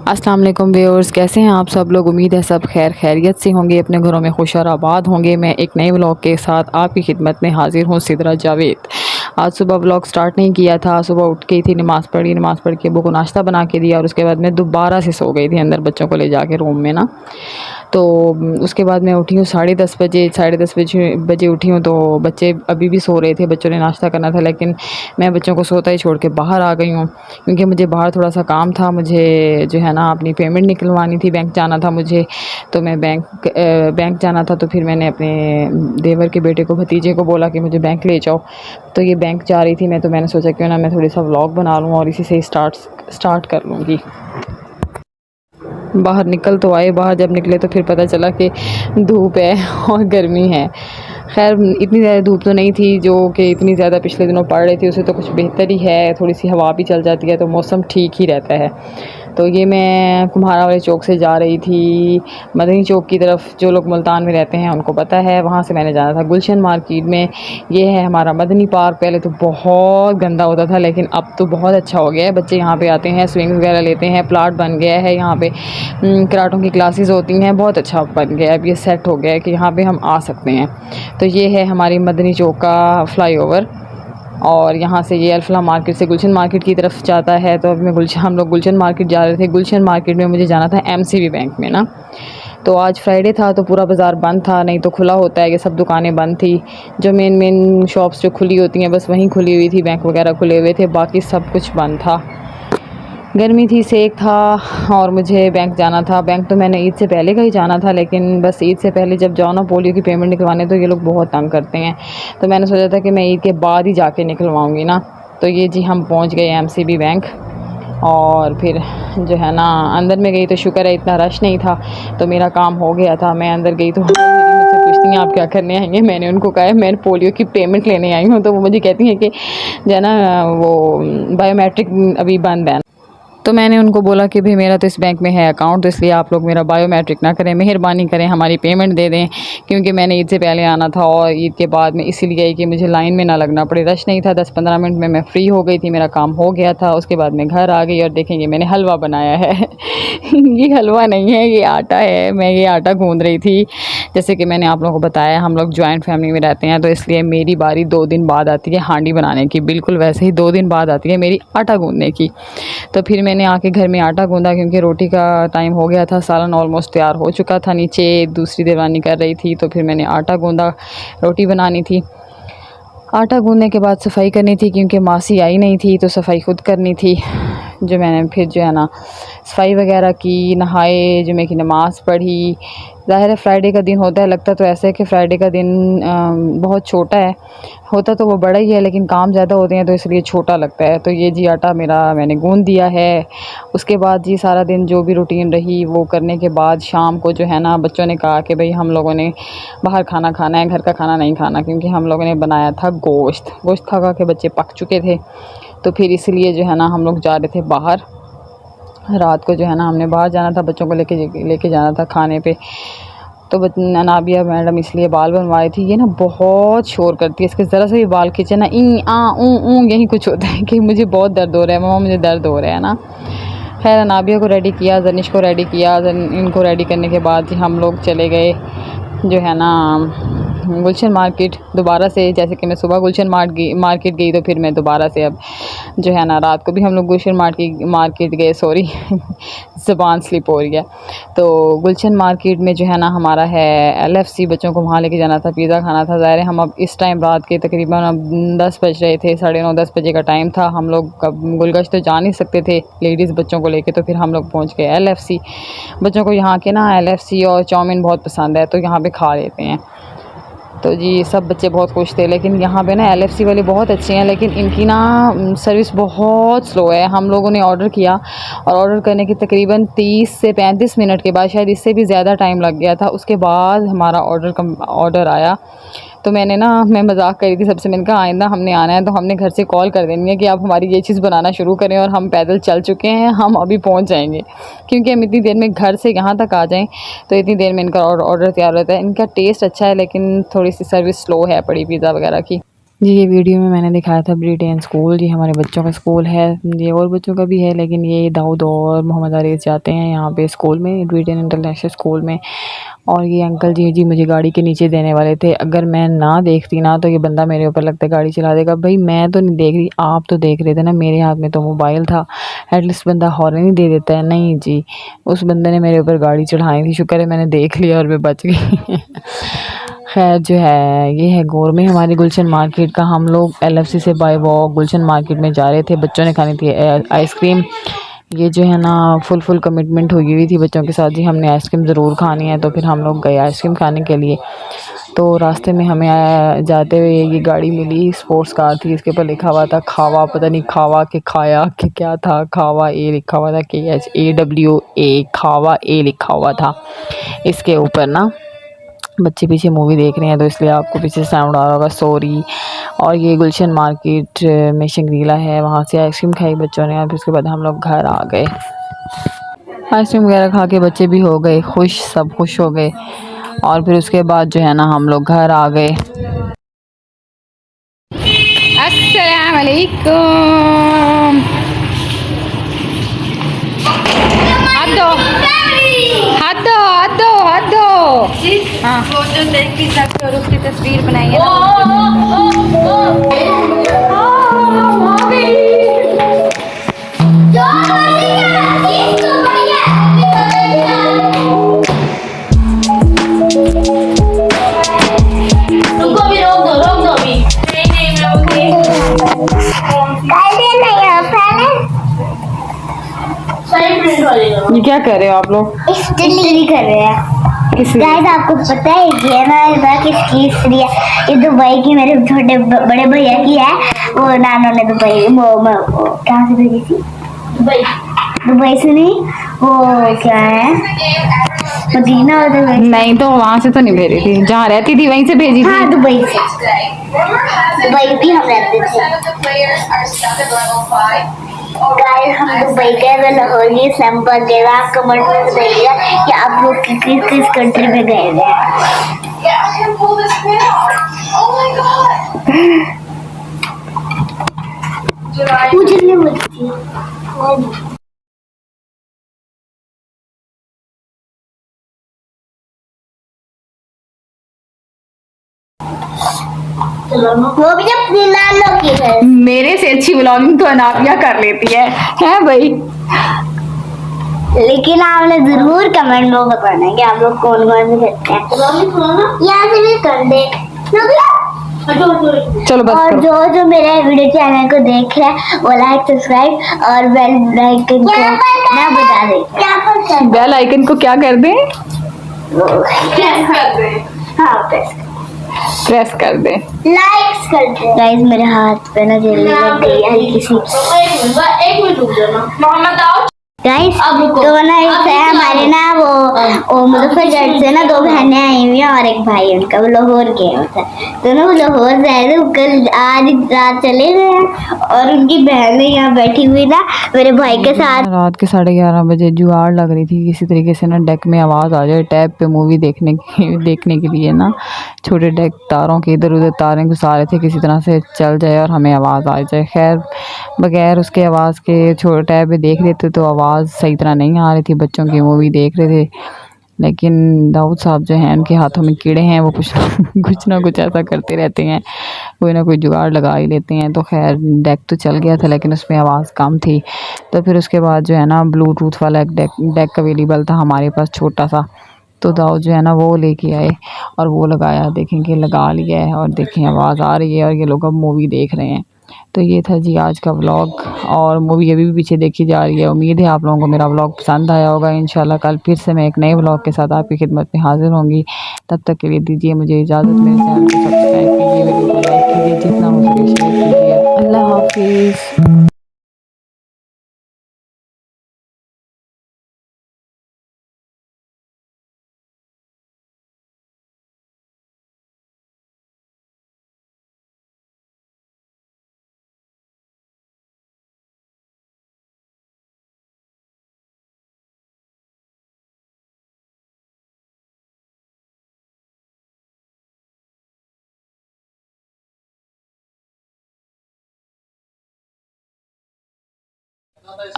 अस्सलाम वालेकुम व्यूअर्स, कैसे हैं आप सब लोग। उम्मीद है सब खैरियत से होंगे, अपने घरों में खुश और आबाद होंगे। मैं एक नए व्लॉग के साथ आपकी खिदमत में हाजिर हूँ, सिदरा जावेद। आज सुबह व्लॉग स्टार्ट नहीं किया था। सुबह उठ गई थी, नमाज़ पढ़ी, नमाज़ पढ़ के अब्बू को नाश्ता बना के दिया और उसके बाद मैं दोबारा से सो गई थी अंदर बच्चों को ले जाके रूम में ना। तो उसके बाद मैं उठी हूँ 10:30 बजे, 10:30 बजे उठी हूँ। तो बच्चे अभी भी सो रहे थे, बच्चों ने नाश्ता करना था, लेकिन मैं बच्चों को सोता ही छोड़ के बाहर आ गई हूँ, क्योंकि मुझे बाहर थोड़ा सा काम था। मुझे जो है ना अपनी पेमेंट निकलवानी थी, बैंक जाना था मुझे। तो मैं बैंक जाना था, तो फिर मैंने अपने देवर के बेटे को, भतीजे को बोला कि मुझे बैंक ले जाओ। तो ये बैंक जा रही थी मैं, तो मैंने सोचा क्यों ना मैं थोड़ी सा व्लॉग बना लूँ और इसी से स्टार्ट कर लूँगी। बाहर निकल तो आए, बाहर जब निकले तो फिर पता चला कि धूप है और गर्मी है। खैर इतनी ज़्यादा धूप तो नहीं थी जो कि इतनी ज़्यादा पिछले दिनों पड़ रही थी, उससे तो कुछ बेहतर ही है। थोड़ी सी हवा भी चल जाती है तो मौसम ठीक ही रहता है। तो ये मैं कुम्हारा वाले चौक से जा रही थी मदनी चौक की तरफ। जो लोग मुल्तान में रहते हैं उनको पता है, वहाँ से मैंने जाना था गुलशन मार्केट में। ये है हमारा मदनी पार्क। पहले तो बहुत गंदा होता था, लेकिन अब तो बहुत अच्छा हो गया है। बच्चे यहाँ पे आते हैं, स्विंग वगैरह लेते हैं, प्लाट बन गया है यहाँ पे, कराटों की क्लासेस होती हैं। बहुत अच्छा बन गया है, अब ये सेट हो गया है कि यहाँ पे हम आ सकते हैं। तो ये है हमारी मदनी चौक का फ्लाईओवर, और यहाँ से ये अल्फला मार्केट से गुलशन मार्केट की तरफ जाता है। तो अभी हम लोग गुलशन मार्केट जा रहे थे। गुलशन मार्केट में मुझे जाना था एमसीबी बैंक में ना। तो आज फ्राइडे था तो पूरा बाज़ार बंद था, नहीं तो खुला होता है कि सब दुकानें बंद थी। जो मेन शॉप्स जो खुली होती हैं बस वहीं खुली हुई थी, बैंक वगैरह खुले हुए थे, बाकी सब कुछ बंद था। गर्मी थी, सेक था, और मुझे बैंक जाना था। बैंक तो मैंने ईद से पहले का ही जाना था, लेकिन बस ईद से पहले जब जाओ ना पोलियो की पेमेंट निकलवाने, तो ये लोग बहुत तंग करते हैं। तो मैंने सोचा था कि मैं ईद के बाद ही जाके निकलवाऊँगी ना। तो ये जी हम पहुँच गए एमसीबी बैंक, और फिर जो है ना अंदर में गई तो शुक्र है इतना रश नहीं था, तो मेरा काम हो गया था। मैं अंदर गई तो मुझसे पूछती हैं आप क्या करने आई हैं। मैंने उनको कहा मैं पोलियो की पेमेंट लेने आई हूँ। तो वो मुझे कहती हैं कि जो है ना वो बायोमेट्रिक अभी बंद है। तो मैंने उनको बोला कि भाई मेरा तो इस बैंक में है अकाउंट, तो इसलिए आप लोग मेरा बायोमेट्रिक ना करें, मेहरबानी करें हमारी पेमेंट दे दें, क्योंकि मैंने ईद से पहले आना था और ईद के बाद में इसीलिए आई कि मुझे लाइन में ना लगना पड़े। रश नहीं था, 10-15 मिनट में मैं फ़्री हो गई थी, मेरा काम हो गया था। उसके बाद मैं घर आ गई और देखेंगे मैंने हलवा बनाया है। ये हलवा नहीं है, ये आटा है। मैं ये आटा गूँध रही थी। जैसे कि मैंने आप लोगों को बताया, हम लोग जॉइंट फैमिली में रहते हैं, तो इसलिए मेरी बारी 2 दिन बाद आती है हांडी बनाने की। बिल्कुल वैसे ही 2 दिन बाद आती है मेरी आटा गूँधने की। तो फिर मैंने आके घर में आटा गूँधा, क्योंकि रोटी का टाइम हो गया था, सालन ऑलमोस्ट तैयार हो चुका था। नीचे दूसरी देवानी कर रही थी, तो फिर मैंने आटा गूँधा, रोटी बनानी थी। आटा गूँधने के बाद सफाई करनी थी, क्योंकि मासी आई नहीं थी, तो सफाई खुद करनी थी। जो मैंने फिर जो है ना सफाई वगैरह की, नहाए, जुमे की नमाज़ पढ़ी। ज़ाहिर है फ्राइडे का दिन होता है, लगता तो ऐसा है कि फ़्राइडे का दिन बहुत छोटा है, होता तो वो बड़ा ही है, लेकिन काम ज़्यादा होते हैं तो इसलिए छोटा लगता है। तो ये जी आटा मेरा मैंने गूँध दिया है। उसके बाद जी सारा दिन जो भी रूटीन रही वो करने के बाद शाम को जो है ना बच्चों ने कहा कि भाई हम लोगों ने बाहर खाना खाना है, घर का खाना नहीं खाना, क्योंकि हम लोगों ने बनाया था गोश्त खा के बच्चे पक चुके थे। तो फिर इसलिए जो है ना हम लोग जा रहे थे बाहर। रात को जो है ना हमने बाहर जाना था, बच्चों को लेके जाना था खाने पे। तो अनाबिया मैडम इसलिए बाल बनवा रही थी। ये ना बहुत शोर करती है, इसके ज़रा से भी बाल खींचे ना ई आ ऊ यही कुछ होता है कि मुझे बहुत दर्द हो रहा है, मम्मा मुझे दर्द हो रहा है ना। खैर अनाबिया को रेडी किया, जनिश को रेडी किया। इनको रेडी करने के बाद हम लोग चले गए जो है ना गुलशन मार्केट दोबारा से। जैसे कि मैं सुबह गुलशन मार्केट गई, तो फिर मैं दोबारा से अब जो है ना रात को भी हम लोग गुलशन मार्केट गए। सॉरी ज़बान स्लिप हो रही है। तो गुलशन मार्केट में जो है ना हमारा है एलएफसी, बच्चों को वहाँ लेके जाना था, पिज़्ज़ा खाना था। ज़ाहिर है हम अब इस टाइम रात के तकरीबन अब 10 बज रहे थे, 9:30-10 बजे का टाइम था। हम लोग अब गुलगश्त तो जा नहीं सकते थे लेडीज़ बच्चों को लेके, तो फिर हम लोग पहुँच गए एलएफसी। बच्चों को यहाँ के ना एलएफसी और चाउमीन बहुत पसंद है, तो यहाँ पे खा लेते हैं। तो जी सब बच्चे बहुत खुश थे। लेकिन यहाँ पे ना एलएफसी वाले बहुत अच्छे हैं, लेकिन इनकी ना सर्विस बहुत स्लो है। हम लोगों ने ऑर्डर किया, और ऑर्डर करने के तकरीबन 30 से 35 मिनट के बाद, शायद इससे भी ज़्यादा टाइम लग गया था, उसके बाद हमारा ऑर्डर आया। तो मैं मजाक कर रही थी सबसे, मैंने कहा आइंदा हमने आना है तो हमने घर से कॉल कर देनी है कि आप हमारी ये चीज़ बनाना शुरू करें, और हम पैदल चल चुके हैं, हम अभी पहुंच जाएंगे, क्योंकि हम इतनी देर में घर से यहाँ तक आ जाएं तो इतनी देर में इनका ऑर्डर तैयार होता है। इनका टेस्ट अच्छा है, लेकिन थोड़ी सी सर्विस स्लो है पड़ी पिज़्ज़ा वगैरह की। जी, ये वीडियो में मैंने दिखाया था ब्रिटेन स्कूल, ये हमारे बच्चों का स्कूल है, ये और बच्चों का भी है, लेकिन ये दाऊद और मोहम्मद आरिज़ जाते हैं यहाँ पे स्कूल में, ब्रिटेन इंटरनेशनल स्कूल में। और ये अंकल जी मुझे गाड़ी के नीचे देने वाले थे। अगर मैं ना देखती ना तो ये बंदा मेरे ऊपर लगता है गाड़ी चला देगा। भाई मैं तो नहीं देख रही, आप तो देख रहे थे ना, मेरे हाथ में तो मोबाइल था, एटलीस्ट बंदा हॉर्न ही दे देता है। नहीं जी, उस बंदे ने मेरे ऊपर गाड़ी चढ़ाई थी, शुक्र है मैंने देख लिया और मैं बच गई। खैर जो है ये है गोर में हमारी गुलशन मार्केट का। हम लोग LFC से बाय वॉक गुलशन मार्केट में जा रहे थे, बच्चों ने खानी थी आइसक्रीम। ये जो है ना फुल कमिटमेंट हुई थी बच्चों के साथ, जी हमने आइसक्रीम ज़रूर खानी है, तो फिर हम लोग गए आइसक्रीम खाने के लिए। तो रास्ते में हमें जाते हुए ये गाड़ी मिली, स्पोर्ट्स कार थी, इसके ऊपर लिखा हुआ था खावा, पता नहीं खावा के खाया कि क्या था, खावा ए लिखा हुआ था, KHAWA खावा ए लिखा हुआ था इसके ऊपर ना। बच्चे पीछे मूवी देख रहे हैं तो इसलिए आपको पीछे साउंड आ रहा होगा, सॉरी। और ये गुलशन मार्केट में शंग्रीला है, वहाँ से आइसक्रीम खाई बच्चों ने और फिर उसके बाद हम लोग घर आ गए। आइसक्रीम वगैरह खा के बच्चे भी हो गए खुश, सब खुश हो गए। और फिर उसके बाद जो है ना हम लोग घर आ गए। अस्सलाम वालेकुम। हाथ दो, हाथ दो, हाथ दो, हाथ दो। हाँ वो जो देख भी सकते हो उसकी तस्वीर बनाई है ये क्या कर रहे हो आप लोग? स्टडी कर रहे हैं। गाइस आपको पता है ये ना किसकी स्त्री है? ये दुबई की मेरे छोटे बड़े भैया की है। वो नानों ने दुबई वो कहाँ से भेजी थी? दुबई से नहीं, वो क्या है मदीना और दुबई। नहीं तो वहाँ से तो नहीं भेजी थी, जहाँ रहती थी वहीं से भेजी थी। हाँ दुबई से, दुबई भी हम रहते थे। गाइस हम दुबई गए वे, लाहौर गए, इस्लामाबाद गए। आप कमेंट में बताइएगा कि आप लोग किस कंट्री में गए थे। मुझे नहीं बोलती। वो भी अपनी नानों की है। मेरे से अच्छी व्लॉगिंग तो अनाबिया कर लेती है भाई। लेकिन आपने जरूर कमेंट में बताना है कि आप लोग कौन कौन से करते हैं। यहाँ से भी कर दे। चलो बस और करो। जो मेरे वीडियो चैनल को देख रहे हैं वो लाइक सब्सक्राइब और बेल आइकन को ना बजा दे। बेल आइकन को क्या कर दें? प्रेस कर दे। हाँ प्रेस कर दे। लाइक्स कर दे। गाइस मेरे हाथ पे ना जेल लग गई है हल्की सी। एक मिनट रुक जाना मोहम्मद आओ। गाइस तो ना इस हमारे ना वो मुजफ्फरगढ़ से ना दो बहनें आई हुई हैं और एक भाई उनका, वो लाहौर गए होता है। तो ना वो लाहौर गए थे, कल आज रात चले गए हैं और उनकी बहनें यहाँ बैठी हुई ना मेरे भाई के साथ। रात के 11:30 बजे जुगाड़ लग रही थी किसी तरीके से ना डेक में आवाज़ आ जाए टैब पे मूवी देखने के लिए ना, छोटे डेक तारों के इधर उधर तारें घुसा रहे थे, किसी तरह से चल जाए और हमें आवाज़ आ जाए। खैर बगैर उसके आवाज़ के छोटे टैब पे देख रहे थे तो आवाज़ सही तरह नहीं आ रही थी, बच्चों की मूवी देख रहे थे। लेकिन दाऊद साहब जो हैं उनके हाथों में कीड़े हैं, वो कुछ ना कुछ ऐसा करते रहते हैं, कोई ना कोई जुगाड़ लगा ही लेते हैं। तो खैर डेक तो चल गया था लेकिन उसमें आवाज़ कम थी। तो फिर उसके बाद जो है ना ब्लूटूथ वाला एक डेक अवेलेबल था हमारे पास छोटा सा, तो दाऊद जो है ना वो लेके आए और वो लगाया, देखें कि लगा लिया है और देखें आवाज़ आ रही है और ये लोग अब मूवी देख रहे हैं। तो ये था जी आज का व्लॉग और मूवी अभी भी पीछे देखी जा रही है। उम्मीद है आप लोगों को मेरा व्लॉग पसंद आया होगा। इंशाल्लाह कल फिर से मैं एक नए व्लॉग के साथ आपकी खिदमत में हाजिर होंगी। तब तक के लिए दीजिए मुझे इजाज़त। मेरे चैनल को सब्सक्राइब कीजिए, वीडियो को लाइक कीजिए, जितना हो सके शेयर कीजिए। अल्लाह हाफिज़।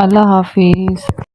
अल्लाह हाफिज़।